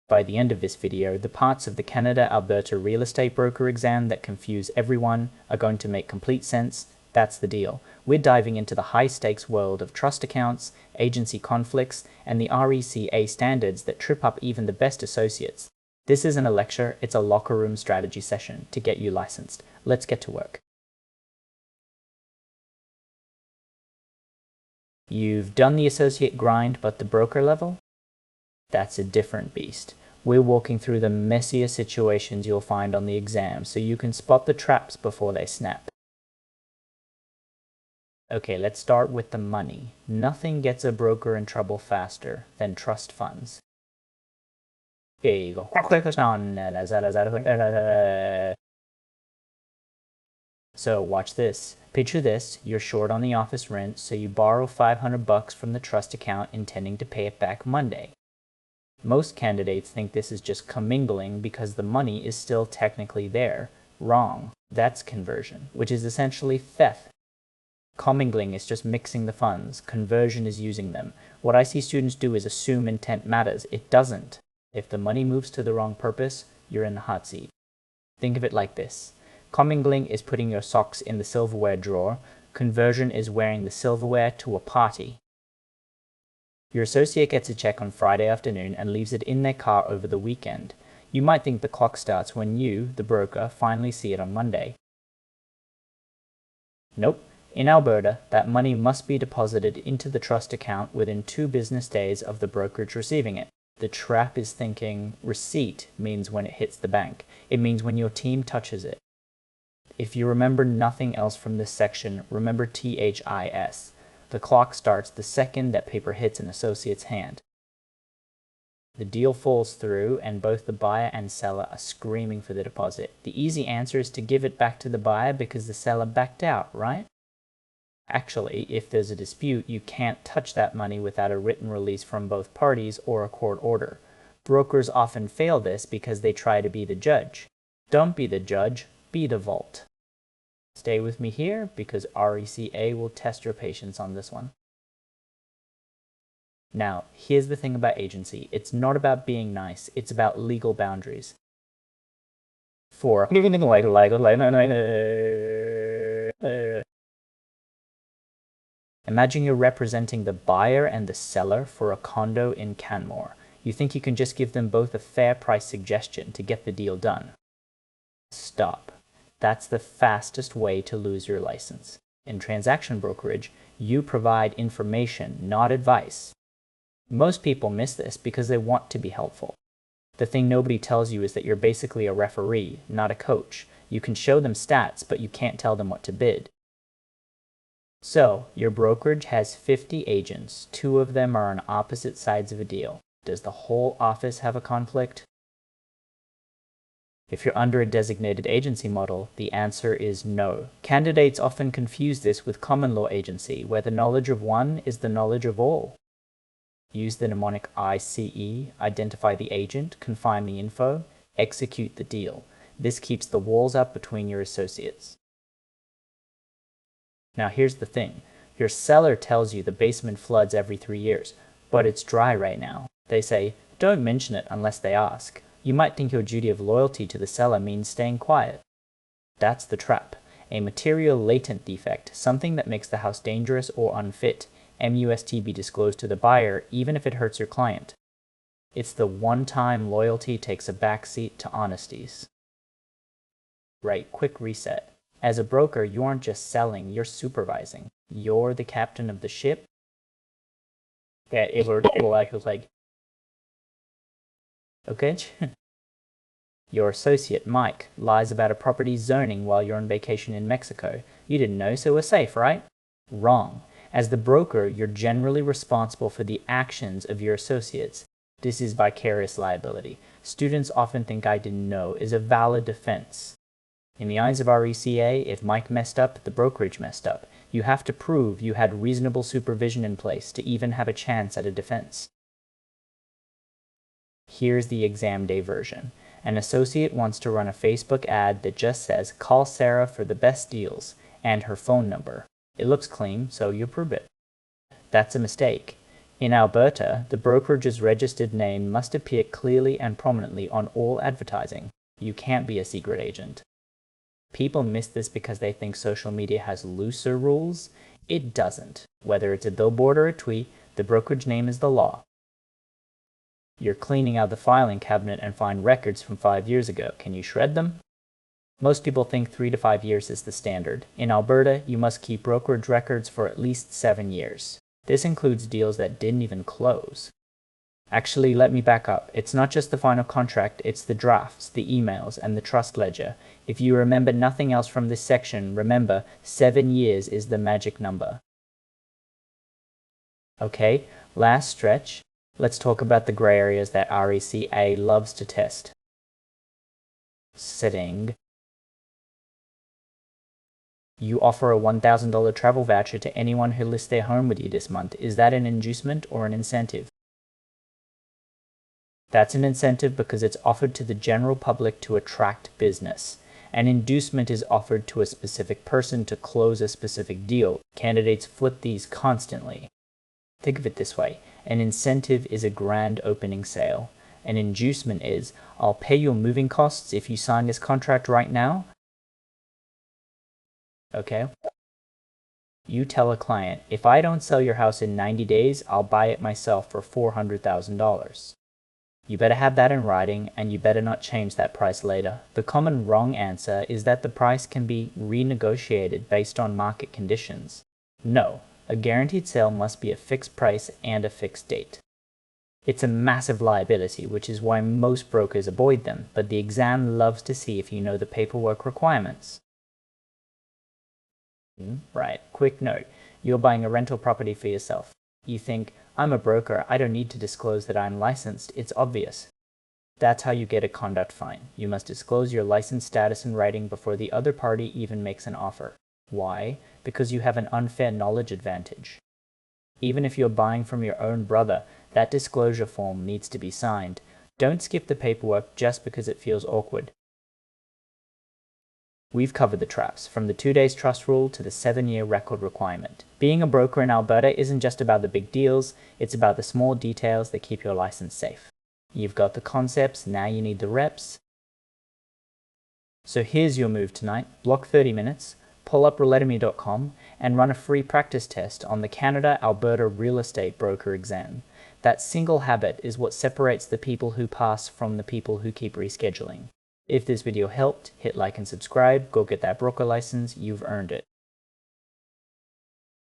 By the end of this video, the parts of the Canada-Alberta real estate broker exam that confuse everyone are going to make complete sense. That's the deal. We're diving into the high-stakes world of trust accounts, agency conflicts, and the RECA standards that trip up even the best associates. This isn't a lecture, it's a locker room strategy session to get you licensed. Let's get to work. You've done the associate grind, but the broker level? That's a different beast. We're walking through the messier situations you'll find on the exam so you can spot the traps before they snap. Okay, let's start with the money. Nothing gets a broker in trouble faster than trust funds. Okay, you go. So watch this. Picture this, you're short on the office rent, so you borrow $500 from the trust account intending to pay it back Monday. Most candidates think this is just commingling because the money is still technically there. Wrong. That's conversion, which is essentially theft. Commingling is just mixing the funds. Conversion is using them. What I see students do is assume intent matters. It doesn't. If the money moves to the wrong purpose, you're in the hot seat. Think of it like this. Commingling is putting your socks in the silverware drawer. Conversion is wearing the silverware to a party. Your associate gets a check on Friday afternoon and leaves it in their car over the weekend. You might think the clock starts when you, the broker, finally see it on Monday. Nope. In Alberta, that money must be deposited into the trust account within 2 business days of the brokerage receiving it. The trap is thinking receipt means when it hits the bank. It means when your team touches it. If you remember nothing else from this section, remember THIS. The clock starts the second that paper hits an associate's hand. The deal falls through and both the buyer and seller are screaming for the deposit. The easy answer is to give it back to the buyer because the seller backed out, right? Actually, if there's a dispute, you can't touch that money without a written release from both parties or a court order. Brokers often fail this because they try to be the judge. Don't be the judge, be the vault. Stay with me here because RECA will test your patience on this one. Now, here's the thing about agency. It's not about being nice, it's about legal boundaries. Imagine you're representing the buyer and the seller for a condo in Canmore. You think you can just give them both a fair price suggestion to get the deal done. Stop. That's the fastest way to lose your license. In transaction brokerage, you provide information, not advice. Most people miss this because they want to be helpful. The thing nobody tells you is that you're basically a referee, not a coach. You can show them stats, but you can't tell them what to bid. So, your brokerage has 50 agents. 2 of them are on opposite sides of a deal. Does the whole office have a conflict? If you're under a designated agency model, the answer is no. Candidates often confuse this with common law agency, where the knowledge of one is the knowledge of all. Use the mnemonic ICE, identify the agent, confine the info, execute the deal. This keeps the walls up between your associates. Now here's the thing. Your seller tells you the basement floods every 3 years, but it's dry right now. They say, don't mention it unless they ask. You might think your duty of loyalty to the seller means staying quiet. That's the trap. A material latent defect, something that makes the house dangerous or unfit, must be disclosed to the buyer even if it hurts your client. It's the one time loyalty takes a backseat to honesties. Right, quick reset. As a broker, you aren't just selling, you're supervising. You're the captain of the ship. Okay? Your associate, Mike, lies about a property's zoning while you're on vacation in Mexico. You didn't know, so we're safe, right? Wrong. As the broker, you're generally responsible for the actions of your associates. This is vicarious liability. Students often think I didn't know is a valid defense. In the eyes of RECA, if Mike messed up, the brokerage messed up. You have to prove you had reasonable supervision in place to even have a chance at a defense. Here's the exam day version. An associate wants to run a Facebook ad that just says, call Sarah for the best deals, and her phone number. It looks clean, so you approve it. That's a mistake. In Alberta, the brokerage's registered name must appear clearly and prominently on all advertising. You can't be a secret agent. People miss this because they think social media has looser rules. It doesn't. Whether it's a billboard or a tweet, the brokerage name is the law. You're cleaning out the filing cabinet and find records from 5 years ago. Can you shred them? Most people think 3 to 5 years is the standard. In Alberta, you must keep brokerage records for at least 7 years. This includes deals that didn't even close. Actually, let me back up. It's not just the final contract, it's the drafts, the emails, and the trust ledger. If you remember nothing else from this section, remember, 7 years is the magic number. Okay, last stretch. Let's talk about the gray areas that RECA loves to test. Setting. You offer a $1,000 travel voucher to anyone who lists their home with you this month. Is that an inducement or an incentive? That's an incentive because it's offered to the general public to attract business. An inducement is offered to a specific person to close a specific deal. Candidates flip these constantly. Think of it this way. An incentive is a grand opening sale. An inducement is, I'll pay your moving costs if you sign this contract right now. Okay? You tell a client, if I don't sell your house in 90 days, I'll buy it myself for $400,000. You better have that in writing, and you better not change that price later. The common wrong answer is that the price can be renegotiated based on market conditions. No, a guaranteed sale must be a fixed price and a fixed date. It's a massive liability, which is why most brokers avoid them, but the exam loves to see if you know the paperwork requirements. Right, quick note. You're buying a rental property for yourself. You think, I'm a broker, I don't need to disclose that I'm licensed, it's obvious. That's how you get a conduct fine. You must disclose your license status and rating before the other party even makes an offer. Why? Because you have an unfair knowledge advantage. Even if you're buying from your own brother, that disclosure form needs to be signed. Don't skip the paperwork just because it feels awkward. We've covered the traps, from the 2 days trust rule to the 7-year record requirement. Being a broker in Alberta isn't just about the big deals, it's about the small details that keep your license safe. You've got the concepts, now you need the reps. So here's your move tonight. Block 30 minutes, pull up reledemy.com, and run a free practice test on the Canada-Alberta Real Estate Broker exam. That single habit is what separates the people who pass from the people who keep rescheduling. If this video helped, hit like and subscribe, go get that broker license, you've earned it.